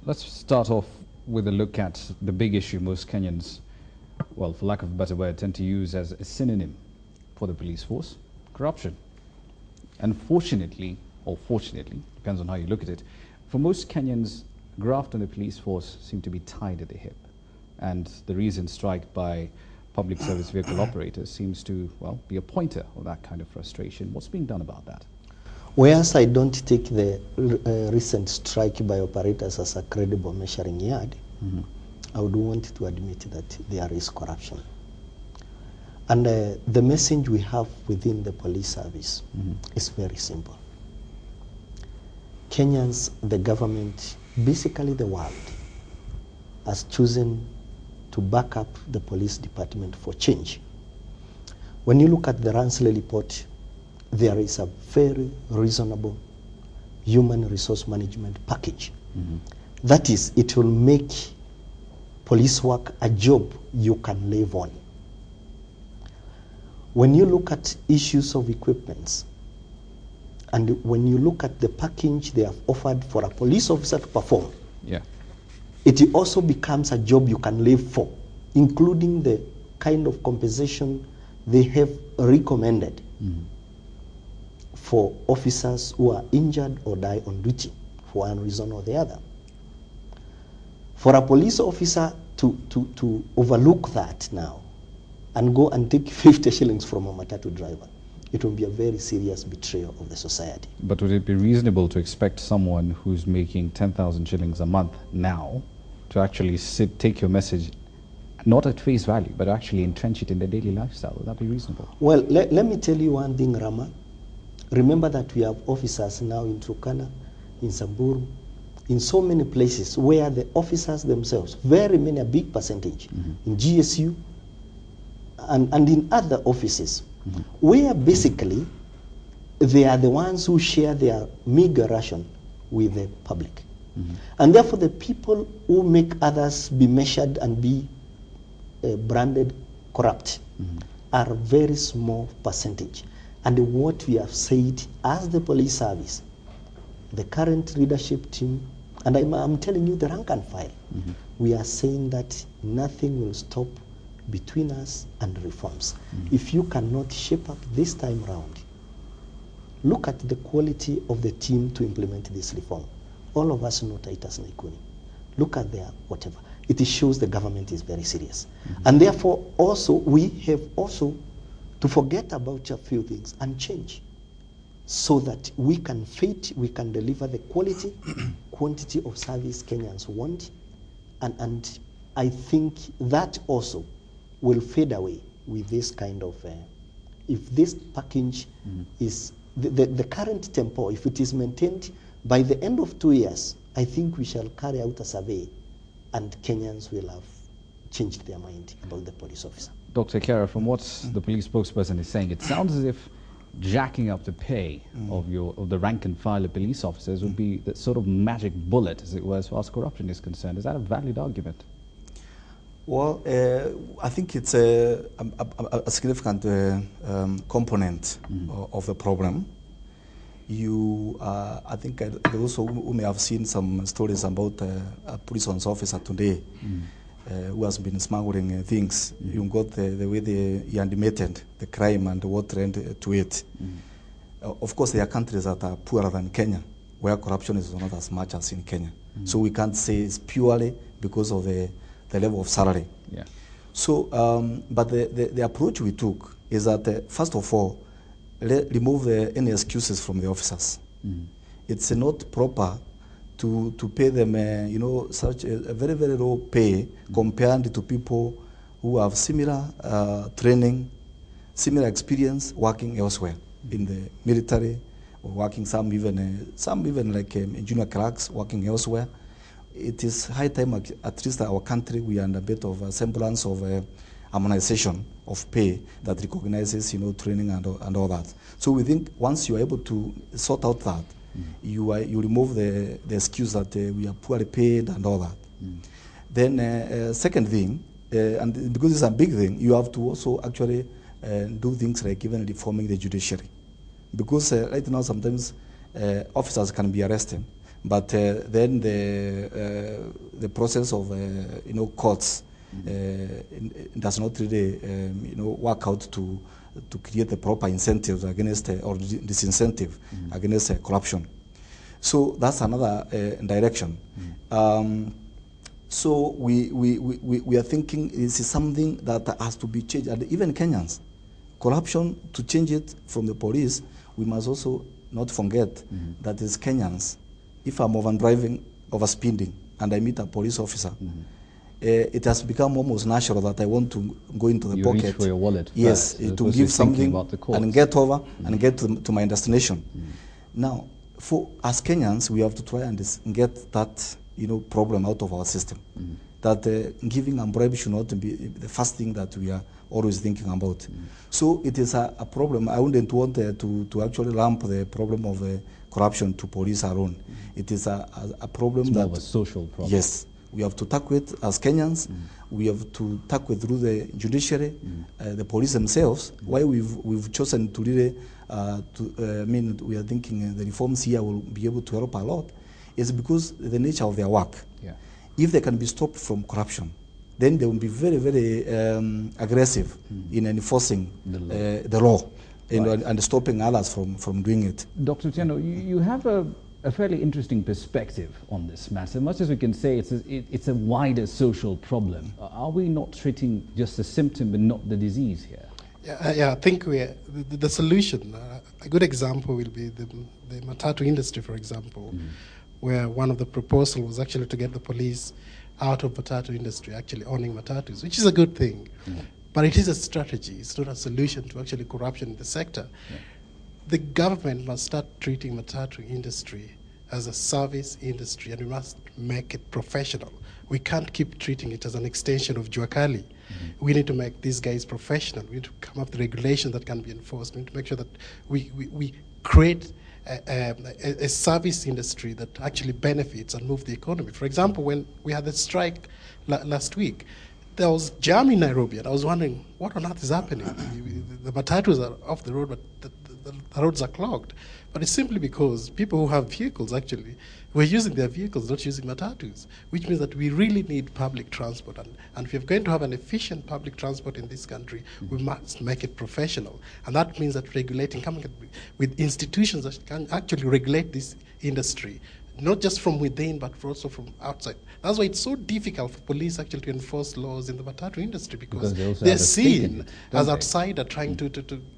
Let's start off with a look at the big issue most Kenyans, well, for lack of a better word, tend to use as a synonym for the police force: corruption. Unfortunately, or fortunately, depends on how you look at it, for most Kenyans, graft on the police force seem to be tied at the hip. And the recent strike by public service vehicle operators seems to, well, be a pointer of that kind of frustration. What's being done about that? Whereas I don't take the recent strike by operators as a credible measuring yard, I would want to admit that there is corruption. And the message we have within the police service is very simple. Kenyans, the government, basically the world, has chosen to back up the police department for change. When you look at the Ransley report, there is a very reasonable human resource management package. That is, it will make police work a job you can live on. When you look at issues of equipments, and when you look at the package they have offered for a police officer to perform, it also becomes a job you can live for, including the kind of compensation they have recommended for officers who are injured or die on duty for one reason or the other. For a police officer to overlook that now and go and take 50 shillings from a matatu driver, it will be a very serious betrayal of the society. But would it be reasonable to expect someone who's making 10,000 shillings a month now to actually take your message, not at face value, but actually entrench it in their daily lifestyle? Would that be reasonable? Well, let me tell you one thing, Rama. Remember that we have officers now in Turkana, in Samburu, in so many places where the officers themselves, very many, a big percentage, in GSU and in other offices, where basically they are the ones who share their meager ration with the public. And therefore the people who make others be measured and be branded corrupt are a very small percentage. And what we have said as the police service, the current leadership team, and I'm telling you the rank and file, we are saying that nothing will stop between us and reforms. If you cannot shape up this time round, look at the quality of the team to implement this reform. All of us know Titus Naikuni. Look at their whatever. It shows the government is very serious. And therefore also we have also to forget about a few things and change so that we can fit, we can deliver the quality, quantity of service Kenyans want. And I think that also will fade away with this kind of, if this package is, the current tempo, if it is maintained, by the end of 2 years, I think we shall carry out a survey and Kenyans will have changed their mind about the police officer. Dr. Kara, from what the police spokesperson is saying, it sounds as if jacking up the pay of the rank and file of police officers would be the sort of magic bullet, as it were, as far as corruption is concerned. Is that a valid argument? Well, I think it's a significant component of the problem. I think those who may have seen some stories about a police officer today who has been smuggling things. You got the way he animated the crime and what led to it. Of course, there are countries that are poorer than Kenya, where corruption is not as much as in Kenya. So we can't say it's purely because of the level of salary. So, but the approach we took is that, first of all, remove any excuses from the officers. It's not proper to pay them, you know, such a very, very low pay compared to people who have similar training, similar experience working elsewhere in the military, or working some even like junior clerks working elsewhere. It is high time, at least our country, we are in a bit of a semblance of harmonization of pay that recognizes, you know, training and all that. So we think once you are able to sort out that, you remove the excuse that we are poorly paid and all that. Then second thing, and because it's a big thing, you have to also actually do things like even reforming the judiciary. Because right now sometimes officers can be arrested, but then the the process of courts does not really work out to create the proper incentives against or disincentive against corruption. So that's another direction. So we are thinking this is something that has to be changed. And even Kenyans, corruption, to change it from the police, we must also not forget that as Kenyans, if I'm overspeeding, and I meet a police officer, it has become almost natural that I want to go into the pocket. Reach for your wallet. Yes, first, to give something and get over and get to my destination. Now, as Kenyans, we have to try and get that problem out of our system. That giving and bribe should not be the first thing that we are always thinking about. So it is a problem. I wouldn't want to actually lump the problem of corruption to police alone. It is a problem it's more of a social problem. Yes, we have to tackle it as Kenyans. We have to tackle it through the judiciary, the police themselves. Why we've chosen to really, we are thinking the reforms here will be able to help a lot, is because the nature of their work. Yeah. If they can be stopped from corruption, then they will be very, very aggressive in enforcing the law and stopping others from doing it. Dr. Tieno, you have a fairly interesting perspective on this matter. Much as we can say it's a wider social problem, are we not treating just the symptom but not the disease here? Yeah, I think the solution, a good example will be the matatu industry, for example, where one of the proposals was actually to get the police out of matatu industry, actually owning matatus, which is a good thing. But it is a strategy. It's not a solution to actually corruption in the sector. The government must start treating matatu industry as a service industry, and we must make it professional. We can't keep treating it as an extension of Juakali. We need to make these guys professional. We need to come up with regulations that can be enforced. We need to make sure that we create a service industry that actually benefits and moves the economy. For example, when we had the strike last week, there was jam in Nairobi, and I was wondering, what on earth is happening? The matatus are off the road, but the roads are clogged. But it's simply because people who have vehicles actually were using their vehicles, not using matatus, which means that we really need public transport. And if we're going to have an efficient public transport in this country, we must make it professional. And that means that coming up with institutions that can actually regulate this industry, not just from within, but also from outside. That's why it's so difficult for police actually to enforce laws in the matatu industry, because they're seen as outsider trying to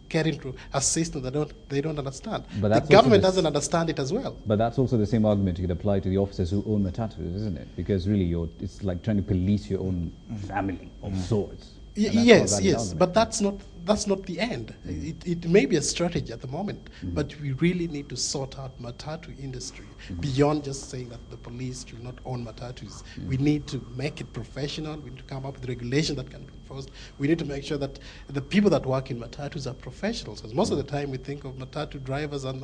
get into a system that they don't understand. But the government doesn't understand it as well. But that's also the same argument you could apply to the officers who own matatus, isn't it? Because really, it's like trying to police your own family of sorts. Yes, but that's not the end. It may be a strategy at the moment, but we really need to sort out matatu industry beyond just saying that the police should not own matatus. We need to make it professional. We need to come up with regulation that can be enforced. We need to make sure that the people that work in matatus are professionals. Because most of the time we think of matatu drivers and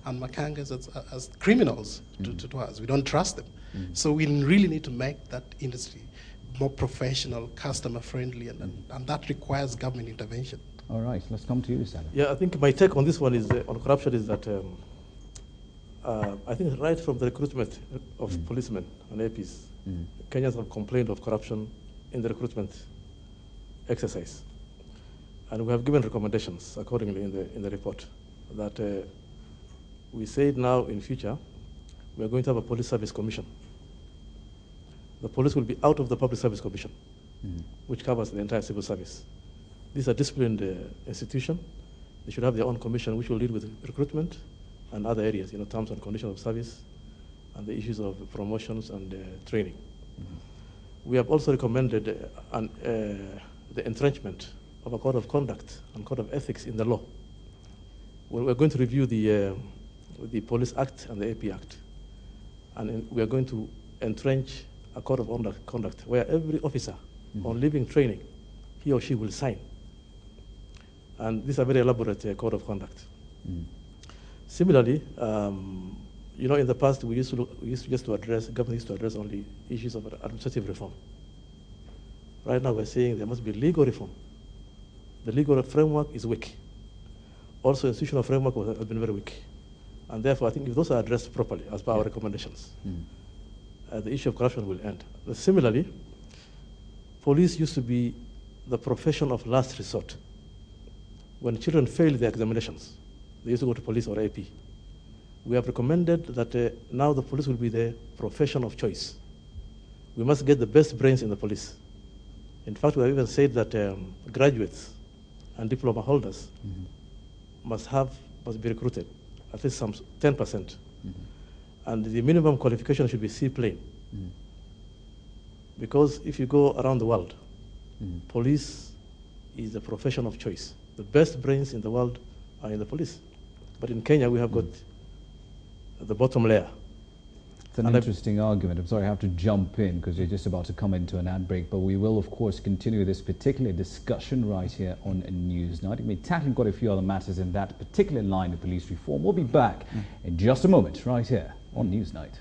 makangas as criminals to us. We don't trust them. So we really need to make that industry more professional, customer-friendly, and that requires government intervention. All right, let's come to you, Salah. Yeah, I think my take on this one is on corruption is that I think right from the recruitment of policemen and APs, Kenyans have complained of corruption in the recruitment exercise, and we have given recommendations accordingly in the report that we said now in future we are going to have a police service commission. The police will be out of the Public Service Commission, which covers the entire civil service. These are disciplined institution. They should have their own commission, which will deal with recruitment and other areas, terms and conditions of service, and the issues of promotions and training. We have also recommended the entrenchment of a code of conduct and code of ethics in the law. We're going to review the Police Act and the AP Act, and we are going to entrench a code of conduct where every officer on leaving training, he or she will sign. And this is a very elaborate code of conduct. Similarly, in the past we used to address, government used to address only issues of administrative reform. Right now we're saying there must be legal reform. The legal framework is weak. Also, institutional framework has been very weak. And therefore, I think if those are addressed properly, as per our recommendations, the issue of corruption will end. Similarly, police used to be the profession of last resort. When children fail their examinations, they used to go to police or AP. We have recommended that now the police will be the profession of choice. We must get the best brains in the police. In fact, we have even said that graduates and diploma holders must be recruited, at least some 10%. And the minimum qualification should be C-plane. Because if you go around the world, police is the profession of choice. The best brains in the world are in the police. But in Kenya, we have got the bottom layer. It's an interesting argument. I'm sorry, I have to jump in because you're just about to come into an ad break, but we will, of course, continue this particular discussion right here on Newsnight. We'll be tackling quite a few other matters in that particular line of police reform. We'll be back in just a moment right here on Newsnight.